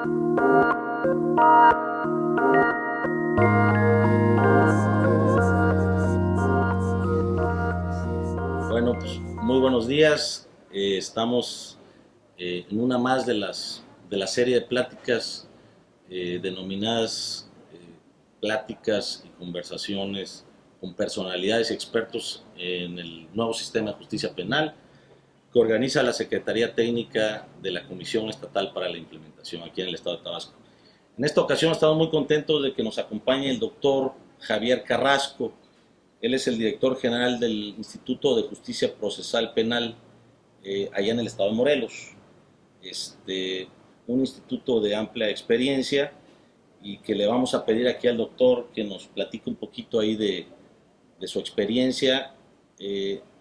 Bueno, pues muy buenos días. Estamos en una más de la serie de pláticas denominadas pláticas y conversaciones con personalidades y expertos en el nuevo sistema de justicia penal que organiza la Secretaría Técnica de la Comisión Estatal para la Implementación aquí en el Estado de Tabasco. En esta ocasión estamos muy contentos de que nos acompañe el doctor Javier Carrasco. Él es el director general del Instituto de Justicia Procesal Penal allá en el estado de Morelos. Un instituto de amplia experiencia y que le vamos a pedir aquí al doctor que nos platique un poquito ahí de su experiencia,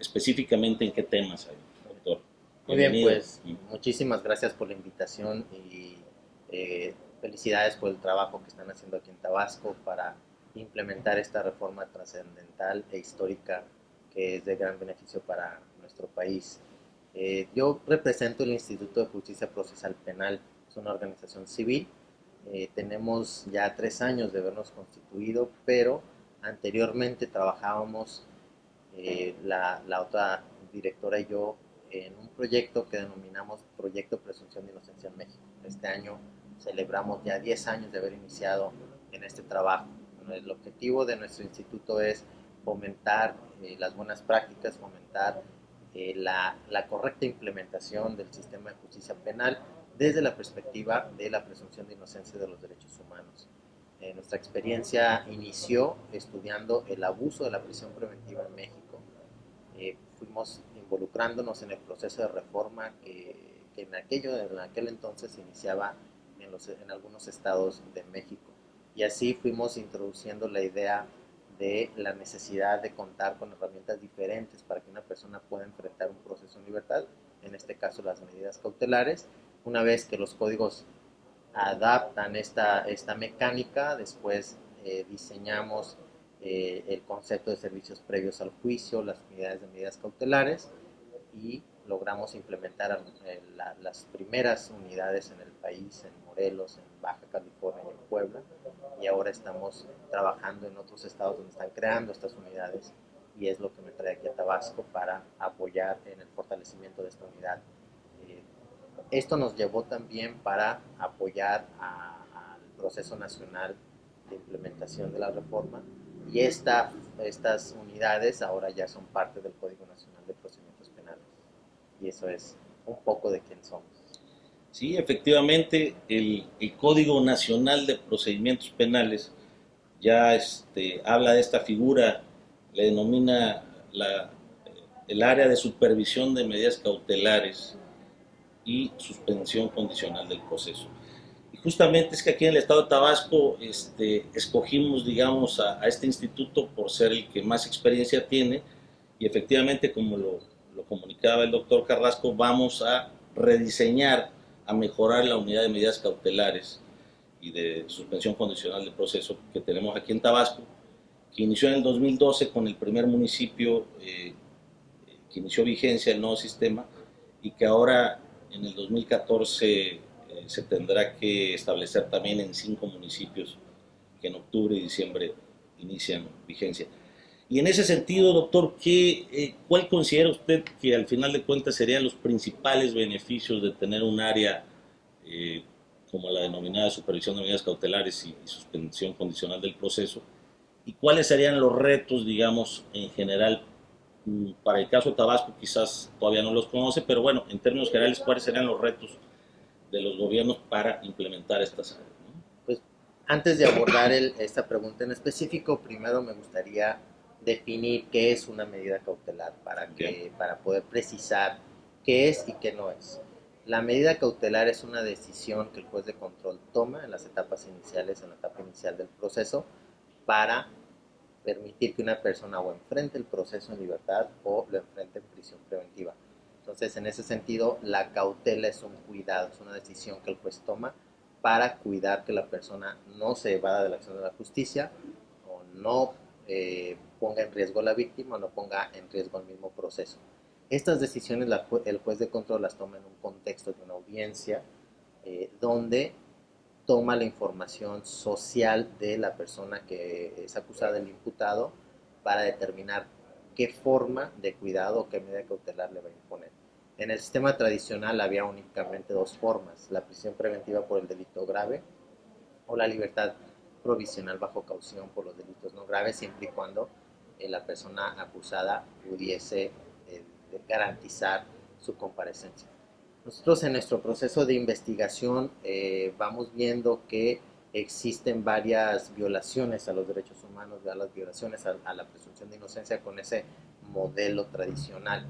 específicamente en qué temas hay, doctor. Muy bien, Bienvenido. pues muchísimas gracias por la invitación y felicidades por el trabajo que están haciendo aquí en Tabasco para implementar esta reforma trascendental e histórica que es de gran beneficio para nuestro país. Yo represento el Instituto de Justicia Procesal Penal, es una organización civil. Tenemos ya 3 años de habernos constituido, pero anteriormente trabajábamos la otra directora y yo en un proyecto que denominamos Proyecto Presunción de Inocencia en México. Este año celebramos ya 10 años de haber iniciado en este trabajo. Bueno, el objetivo de nuestro instituto es fomentar las buenas prácticas, fomentar la correcta implementación del sistema de justicia penal desde la perspectiva de la presunción de inocencia de los derechos humanos. Nuestra experiencia inició estudiando el abuso de la prisión preventiva en México. Fuimos involucrándonos en el proceso de reforma que en aquel entonces se iniciaba en algunos estados de México. Y así fuimos introduciendo la idea de la necesidad de contar con herramientas diferentes para que una persona pueda enfrentar un proceso en libertad, en este caso las medidas cautelares. Una vez que los códigos adaptan esta mecánica, después diseñamos el concepto de servicios previos al juicio, las unidades de medidas cautelares y logramos implementar las primeras unidades en el país, en Morelos, en Baja California y en Puebla, y ahora estamos trabajando en otros estados donde están creando estas unidades y es lo que me trae aquí a Tabasco para apoyar en el fortalecimiento de esta unidad. Eh, Esto nos llevó también para apoyar al proceso nacional de implementación de la reforma y estas unidades ahora ya son parte del Código Nacional de Procedimientos Penales. Y eso es un poco de quién somos. Sí, efectivamente, el Código Nacional de Procedimientos Penales ya habla de esta figura, le denomina el área de supervisión de medidas cautelares y suspensión condicional del proceso. Y justamente es que aquí en el estado de Tabasco escogimos, digamos, a este instituto por ser el que más experiencia tiene y efectivamente, como lo comunicaba el doctor Carrasco, vamos a rediseñar, a mejorar la unidad de medidas cautelares y de suspensión condicional del proceso que tenemos aquí en Tabasco, que inició en el 2012 con el primer municipio que inició vigencia el nuevo sistema y que ahora en el 2014 se tendrá que establecer también en 5 municipios que en octubre y diciembre inician vigencia. Y en ese sentido, doctor, ¿cuál considera usted que al final de cuentas serían los principales beneficios de tener un área eh, como la denominada supervisión de medidas cautelares y suspensión condicional del proceso? ¿Y cuáles serían los retos, digamos, en general? Para el caso de Tabasco quizás todavía no los conoce, pero bueno, en términos generales, ¿cuáles serían los retos de los gobiernos para implementar estas áreas, ¿no? Pues antes de abordar esta pregunta en específico, primero me gustaría definir qué es una medida cautelar Bien. para poder precisar qué es y qué no es. La medida cautelar es una decisión que el juez de control toma en las etapas iniciales, en la etapa inicial del proceso, para permitir que una persona o enfrente el proceso en libertad o lo enfrente en prisión preventiva. Entonces, en ese sentido, la cautela es un cuidado, es una decisión que el juez toma para cuidar que la persona no se evada de la acción de la justicia o no ponga en riesgo a la víctima o no ponga en riesgo el mismo proceso. Estas decisiones el juez de control las toma en un contexto de una audiencia donde toma la información social de la persona que es acusada, del imputado, para determinar qué forma de cuidado o qué medida cautelar le va a imponer. En el sistema tradicional había únicamente dos formas: la prisión preventiva por el delito grave o la libertad provisional bajo caución por los delitos no graves, siempre y cuando la persona acusada pudiese garantizar su comparecencia. Nosotros en nuestro proceso de investigación vamos viendo que existen varias violaciones a los derechos humanos, las violaciones a la presunción de inocencia con ese modelo tradicional.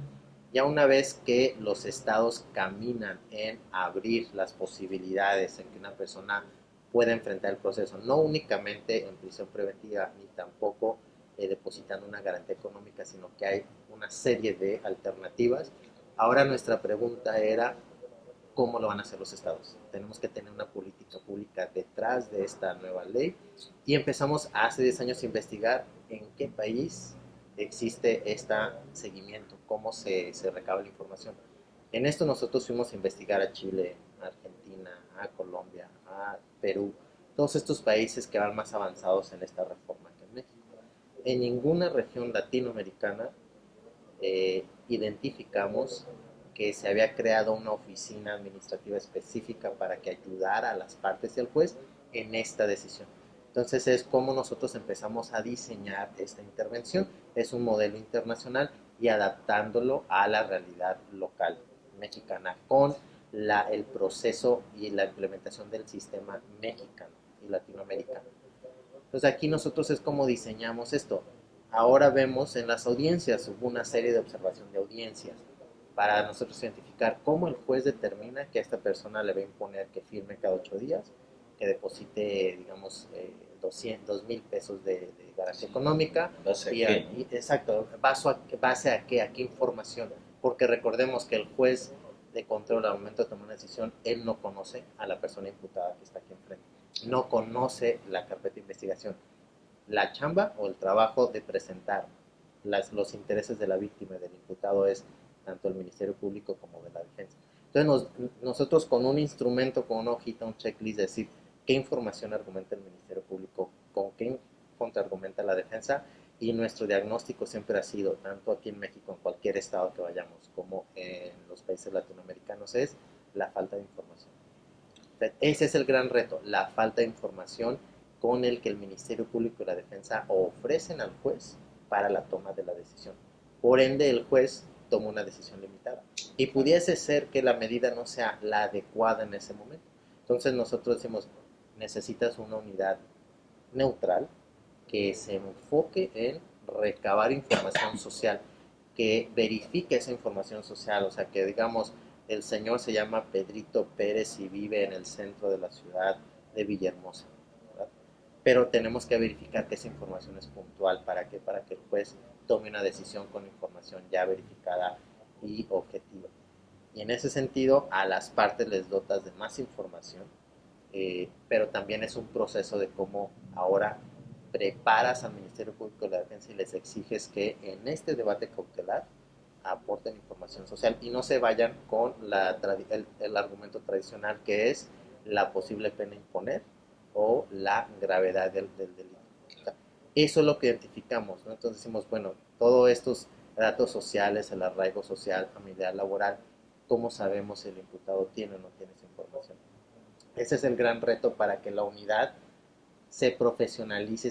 Ya una vez que los estados caminan en abrir las posibilidades en que una persona pueda enfrentar el proceso, no únicamente en prisión preventiva ni tampoco depositando una garantía económica, sino que hay una serie de alternativas. Ahora nuestra pregunta era: ¿cómo lo van a hacer los estados? Tenemos que tener una política pública detrás de esta nueva ley, y empezamos hace 10 años a investigar en qué país existe este seguimiento, cómo se recaba la información. En esto nosotros fuimos a investigar a Chile, a Argentina, a Colombia, a Perú, todos estos países que van más avanzados en esta reforma que en México. En ninguna región latinoamericana identificamos que se había creado una oficina administrativa específica para que ayudara a las partes y al juez en esta decisión. Entonces es como nosotros empezamos a diseñar esta intervención. Es un modelo internacional y adaptándolo a la realidad local mexicana con el proceso y la implementación del sistema mexicano y latinoamericano. Entonces aquí nosotros es como diseñamos esto. Ahora vemos en las audiencias, hubo una serie de observación de audiencias para nosotros identificar cómo el juez determina que a esta persona le va a imponer que firme cada 8 días, que deposite, digamos, 2,000 pesos de garantía económica. ¿Base a qué, no? Exacto, base a qué información. Porque recordemos que el juez de control al momento de tomar una decisión, él no conoce a la persona imputada que está aquí enfrente, no conoce la carpeta de investigación. La chamba o el trabajo de presentar los intereses de la víctima y del imputado es tanto el Ministerio Público como de la defensa. Entonces nosotros con un instrumento, con una hojita, un checklist, decir qué información argumenta el Ministerio Público, con qué contraargumenta la defensa, y nuestro diagnóstico siempre ha sido, tanto aquí en México, en cualquier estado que vayamos, como en los países latinoamericanos, es la falta de información. Ese es el gran reto, la falta de información con el que el Ministerio Público y la Defensa ofrecen al juez para la toma de la decisión. Por ende, el juez toma una decisión limitada y pudiese ser que la medida no sea la adecuada en ese momento. Entonces nosotros decimos, necesitas una unidad neutral que se enfoque en recabar información social, que verifique esa información social, o sea, que digamos, el señor se llama Pedrito Pérez y vive en el centro de la ciudad de Villahermosa, ¿verdad? Pero tenemos que verificar que esa información es puntual. ¿Para qué? Para que el juez tome una decisión con información ya verificada y objetiva. Y en ese sentido, a las partes les dotas de más información, pero también es un proceso de cómo ahora preparas al Ministerio Público de la Defensa y les exiges que en este debate cautelar aporten información social y no se vayan con el argumento tradicional, que es la posible pena a imponer o la gravedad del delito. O sea, eso es lo que identificamos, ¿no? Entonces decimos, bueno, todos estos datos sociales, el arraigo social, familiar, laboral, ¿cómo sabemos si el imputado tiene o no tiene esa información? Ese es el gran reto para que la unidad se profesionalice y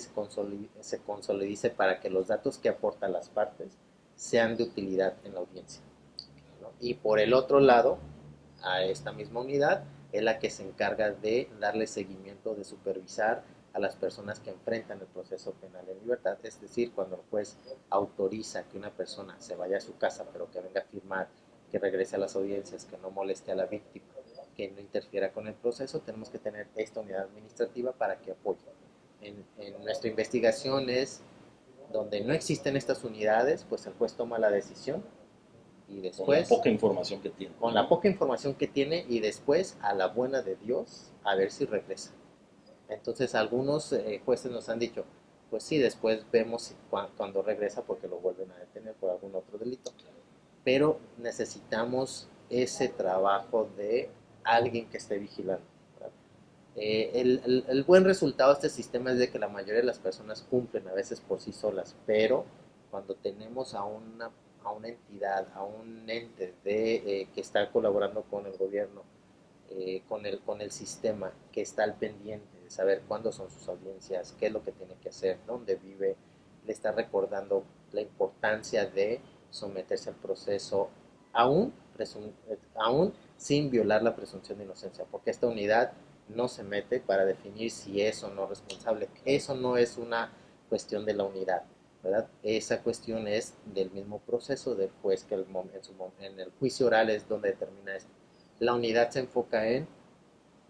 se consolidice para que los datos que aportan las partes sean de utilidad en la audiencia, ¿no? Y por el otro lado, a esta misma unidad es la que se encarga de darle seguimiento, de supervisar a las personas que enfrentan el proceso penal en libertad. Es decir, cuando el juez autoriza que una persona se vaya a su casa, pero que venga a firmar, que regrese a las audiencias, que no moleste a la víctima, que no interfiera con el proceso, tenemos que tener esta unidad administrativa para que apoye. En nuestra investigación es donde no existen estas unidades, pues el juez toma la decisión y después, con la poca información que tiene. Con la poca información que tiene, y después, a la buena de Dios, a ver si regresa. Entonces algunos jueces nos han dicho, pues sí, después vemos cuando regresa, porque lo vuelven a detener por algún otro delito. Pero necesitamos ese trabajo de alguien que esté vigilando, ¿verdad? El buen resultado de este sistema es de que la mayoría de las personas cumplen a veces por sí solas, pero cuando tenemos a una entidad, a un ente que está colaborando con el gobierno, con el sistema, que está al pendiente de saber cuándo son sus audiencias, qué es lo que tiene que hacer, dónde vive, le está recordando la importancia de someterse al proceso, aún, aún sin violar la presunción de inocencia, porque esta unidad no se mete para definir si es o no responsable. Eso no es una cuestión de la unidad, ¿verdad? Esa cuestión es del mismo proceso del juez que en el juicio oral es donde determina esto. La unidad se enfoca en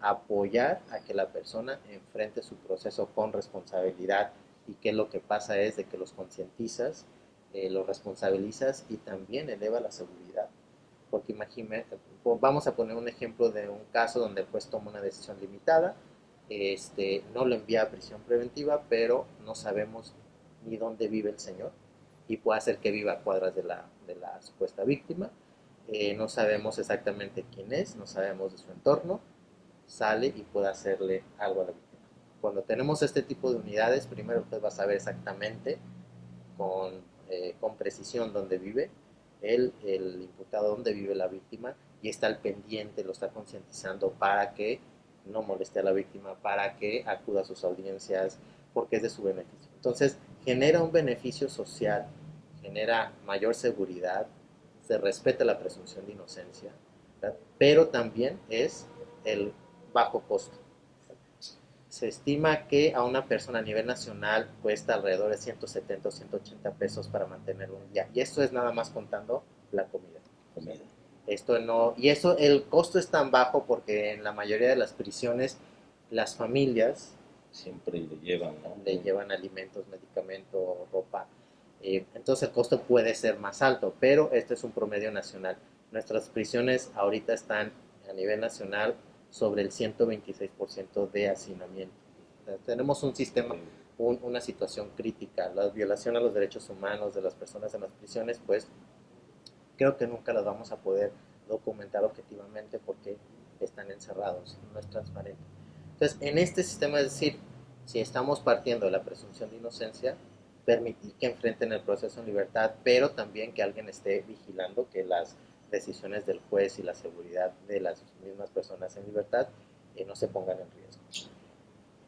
apoyar a que la persona enfrente su proceso con responsabilidad y que lo que pasa es de que los concientizas, los responsabilizas y también eleva la seguridad. Porque imagínate, vamos a poner un ejemplo de un caso donde el juez toma una decisión limitada, no lo envía a prisión preventiva, pero no sabemos ni dónde vive el señor y puede ser que viva a cuadras de la supuesta víctima. No sabemos exactamente quién es, no sabemos de su entorno, sale y puede hacerle algo a la víctima. Cuando tenemos este tipo de unidades, primero usted va a saber exactamente con, con precisión dónde vive el imputado, dónde vive la víctima y está al pendiente, lo está concientizando para que no moleste a la víctima, para que acuda a sus audiencias, porque es de su beneficio. Entonces, genera un beneficio social, genera mayor seguridad, se respeta la presunción de inocencia, ¿verdad? Pero también es el bajo costo. Se estima que a una persona a nivel nacional cuesta alrededor de 170 o 180 pesos para mantener un día. Y esto es nada más contando la comida. Comida. Esto no, y eso, el costo es tan bajo porque en la mayoría de las prisiones las familias Siempre le llevan, ¿no? le llevan alimentos, medicamentos, ropa. Entonces el costo puede ser más alto, pero este es un promedio nacional. Nuestras prisiones ahorita están a nivel nacional sobre el 126% de hacinamiento. Tenemos un sistema, una situación crítica. La violación a los derechos humanos de las personas en las prisiones, pues creo que nunca las vamos a poder documentar objetivamente porque están encerrados, no es transparente. Entonces, en este sistema, es decir, si estamos partiendo de la presunción de inocencia, permitir que enfrenten el proceso en libertad, pero también que alguien esté vigilando que las decisiones del juez y la seguridad de las mismas personas en libertad no se pongan en riesgo.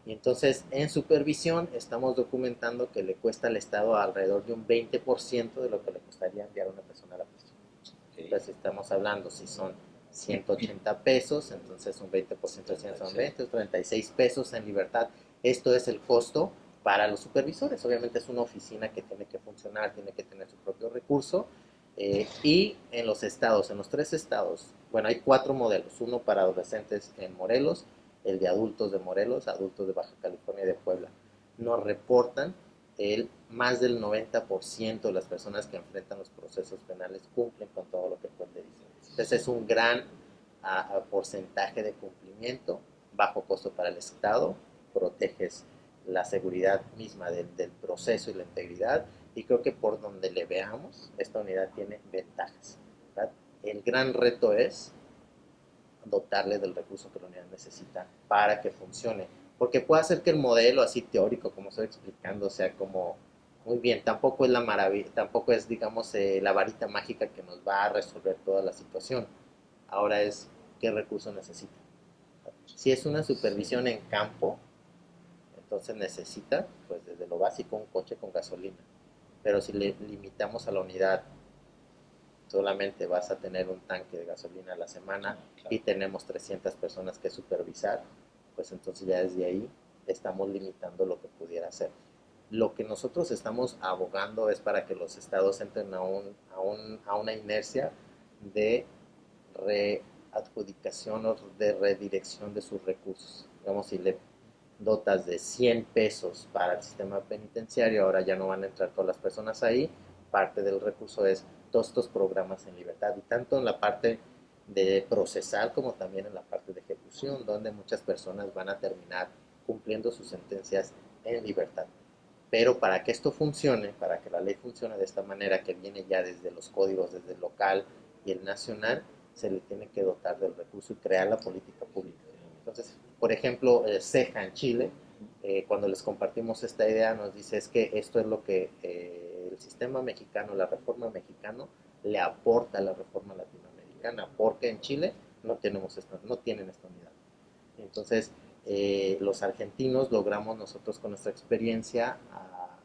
Y entonces, en supervisión, estamos documentando que le cuesta al Estado alrededor de un 20% de lo que le costaría enviar a una persona a la prisión. Okay. Entonces, estamos hablando, si son 180 pesos, entonces un 20% de 100 son 20, 36 pesos en libertad. Esto es el costo para los supervisores. Obviamente es una oficina que tiene que funcionar, tiene que tener su propio recurso. Y en los estados, en los 3 estados, bueno, hay 4 modelos, uno para adolescentes en Morelos, el de adultos de Morelos, adultos de Baja California y de Puebla. Nos reportan más del 90% de las personas que enfrentan los procesos penales cumplen con todo lo que el juez le dice. Entonces es un gran porcentaje de cumplimiento, bajo costo para el Estado, proteges la seguridad misma del proceso y la integridad, y creo que por donde le veamos, esta unidad tiene ventajas, ¿verdad? El gran reto es dotarle del recurso que la unidad necesita para que funcione. Porque puede hacer que el modelo así teórico, como estoy explicando, sea como muy bien, tampoco es la maravilla, tampoco es, digamos, la varita mágica que nos va a resolver toda la situación. Ahora es qué recurso necesita. Si es una supervisión en campo, entonces necesita, pues desde lo básico, un coche con gasolina. Pero si le limitamos a la unidad, solamente vas a tener un tanque de gasolina a la semana y tenemos 300 personas que supervisar, pues entonces ya desde ahí estamos limitando lo que pudiera hacer. Lo que nosotros estamos abogando es para que los estados entren a una inercia de readjudicación o de redirección de sus recursos. Digamos, si le dotas de 100 pesos para el sistema penitenciario, ahora ya no van a entrar todas las personas ahí, parte del recurso es todos estos programas en libertad, y tanto en la parte de procesal como también en la parte de ejecución, donde muchas personas van a terminar cumpliendo sus sentencias en libertad. Pero para que esto funcione, para que la ley funcione de esta manera que viene ya desde los códigos, desde el local y el nacional, se le tiene que dotar del recurso y crear la política pública. Entonces, Por ejemplo, Ceja en Chile, cuando les compartimos esta idea, nos dice es que esto es lo que el sistema mexicano, la reforma mexicana, le aporta a la reforma latinoamericana, porque en Chile no tienen esta unidad. Entonces, los argentinos logramos nosotros con nuestra experiencia a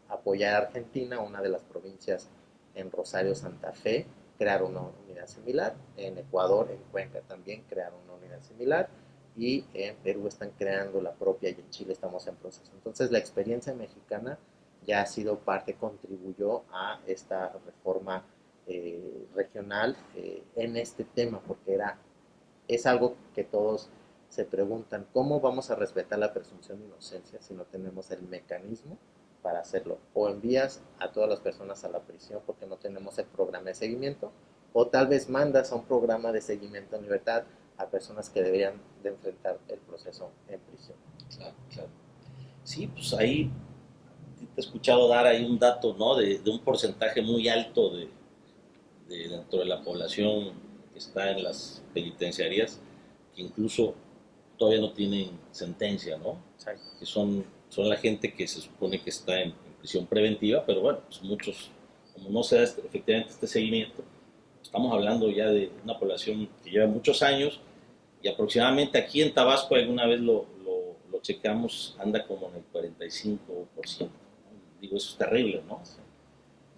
apoyar a Argentina, una de las provincias en Rosario, Santa Fe, crear una unidad similar. En Ecuador, en Cuenca también crearon una unidad similar. Y en Perú están creando la propia y en Chile estamos en proceso. Entonces, la experiencia mexicana ya ha sido parte, contribuyó a esta reforma regional en este tema, porque es algo que todos se preguntan, ¿cómo vamos a respetar la presunción de inocencia si no tenemos el mecanismo para hacerlo? O envías a todas las personas a la prisión porque no tenemos el programa de seguimiento, o tal vez mandas a un programa de seguimiento en libertad a personas que deberían de enfrentar el proceso en prisión. Claro, claro. Sí, pues ahí te he escuchado dar ahí un dato, ¿no? De un porcentaje muy alto dentro de la población que está en las penitenciarías, que incluso todavía no tienen sentencia, ¿no? Exacto. Que son la gente que se supone que está en prisión preventiva, pero bueno, pues muchos, como no se da efectivamente este seguimiento, estamos hablando ya de una población que lleva muchos años y aproximadamente aquí en Tabasco, alguna vez lo checamos, anda como en el 45%. ¿No? Digo, eso es terrible, ¿no?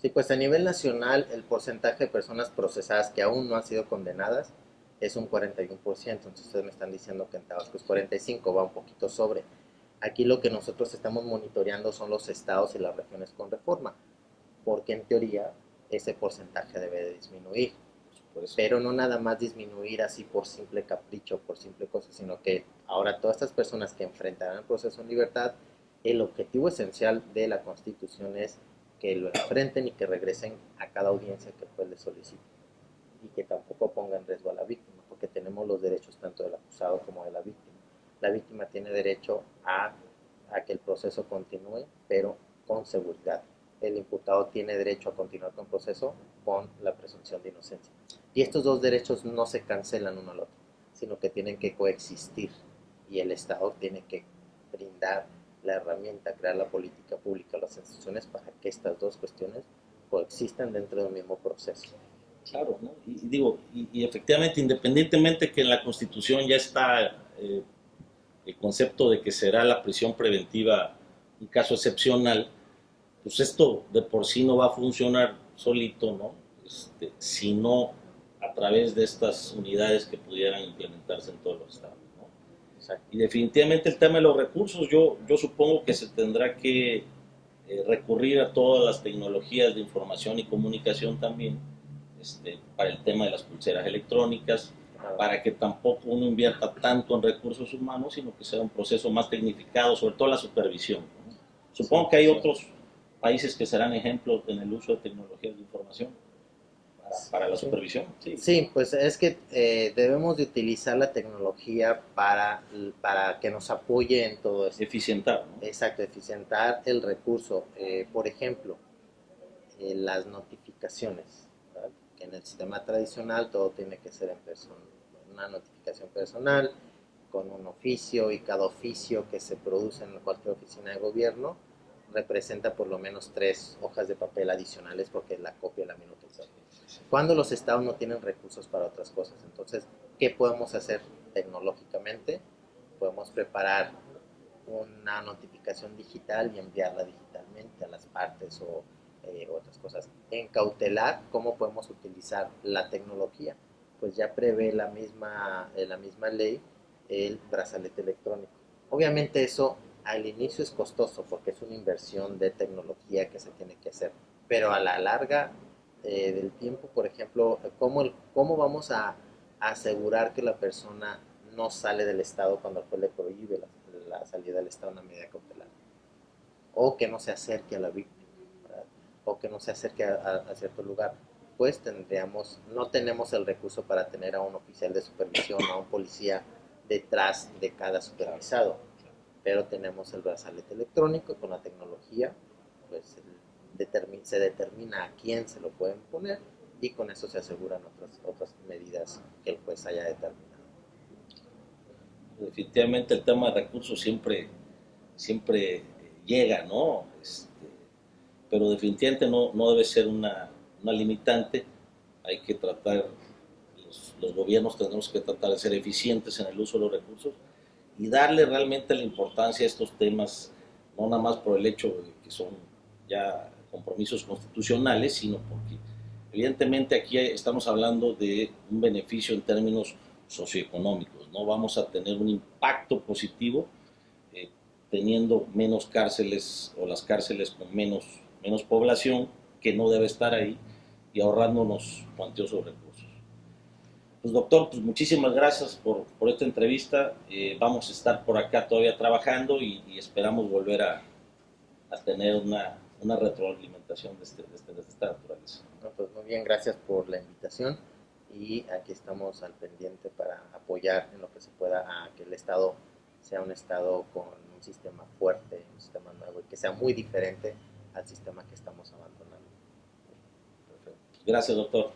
Sí, pues a nivel nacional el porcentaje de personas procesadas que aún no han sido condenadas es un 41%, entonces ustedes me están diciendo que en Tabasco es 45%, va un poquito sobre. Aquí lo que nosotros estamos monitoreando son los estados y las regiones con reforma, porque en teoría ese porcentaje debe de disminuir, pero no nada más disminuir así por simple capricho, por simple cosa, sino que ahora todas estas personas que enfrentarán el proceso en libertad, el objetivo esencial de la Constitución es que lo enfrenten y que regresen a cada audiencia que pues les solicite y que tampoco ponga en riesgo a la víctima, porque tenemos los derechos tanto del acusado como de la víctima. La víctima tiene derecho a que el proceso continúe, pero con seguridad. El imputado tiene derecho a continuar con el proceso con la presunción de inocencia. Y estos dos derechos no se cancelan uno al otro, sino que tienen que coexistir y el Estado tiene que brindar la herramienta, crear la política pública, las instituciones para que estas dos cuestiones coexistan dentro del mismo proceso. Claro, ¿no? Y digo, y efectivamente, independientemente que en la Constitución ya está el concepto de que será la prisión preventiva un caso excepcional, pues esto de por sí no va a funcionar solito, ¿no? Si no a través de estas unidades que pudieran implementarse en todos los estados, ¿no? Exacto. Y definitivamente el tema de los recursos, yo supongo que se tendrá que recurrir a todas las tecnologías de información y comunicación también, para el tema de las pulseras electrónicas, para que tampoco uno invierta tanto en recursos humanos, sino que sea un proceso más tecnificado, sobre todo la supervisión, ¿no? Supongo que hay otros países que serán ejemplos en el uso de tecnologías de información para la supervisión. Sí, sí, pues es que debemos de utilizar la tecnología para que nos apoye en todo esto. Eficientar, ¿no? Exacto, eficientar el recurso. Por ejemplo, las notificaciones, ¿verdad? Que en el sistema tradicional todo tiene que ser en persona. Una notificación personal con un oficio, y cada oficio que se produce en cualquier oficina de gobierno representa por lo menos 3 hojas de papel adicionales porque la copia la minuta. Cuando los estados no tienen recursos para otras cosas, entonces, ¿qué podemos hacer tecnológicamente? Podemos preparar una notificación digital y enviarla digitalmente a las partes o otras cosas. En cautelar, ¿cómo podemos utilizar la tecnología? Pues ya prevé la misma ley el brazalete electrónico. Obviamente eso al inicio es costoso porque es una inversión de tecnología que se tiene que hacer, pero a la larga del tiempo, por ejemplo, ¿cómo vamos a asegurar que la persona no sale del estado cuando el juez le prohíbe la salida del estado en una medida cautelar? O que no se acerque a la víctima, ¿verdad? O que no se acerque a cierto lugar. Pues no tenemos el recurso para tener a un oficial de supervisión o a un policía detrás de cada supervisado, pero tenemos el brazalete electrónico con la tecnología, pues se determina a quién se lo pueden poner y con eso se aseguran otras medidas que el juez haya determinado. Definitivamente el tema de recursos siempre llega, ¿no? Pero definitivamente no debe ser una limitante. Hay que tratar, los gobiernos tenemos que tratar de ser eficientes en el uso de los recursos y darle realmente la importancia a estos temas, no nada más por el hecho de que son ya compromisos constitucionales, sino porque evidentemente aquí estamos hablando de un beneficio en términos socioeconómicos, ¿no? Vamos a tener un impacto positivo eh, teniendo menos cárceles o las cárceles con menos población que no debe estar ahí y ahorrándonos cuantiosos recursos. Pues doctor, pues muchísimas gracias por esta entrevista. Vamos a estar por acá todavía trabajando y esperamos volver a tener una retroalimentación de esta naturaleza. No, pues muy bien, gracias por la invitación y aquí estamos al pendiente para apoyar en lo que se pueda a que el Estado sea un Estado con un sistema fuerte, un sistema nuevo y que sea muy diferente al sistema que estamos abandonando. Perfecto. Gracias, doctor.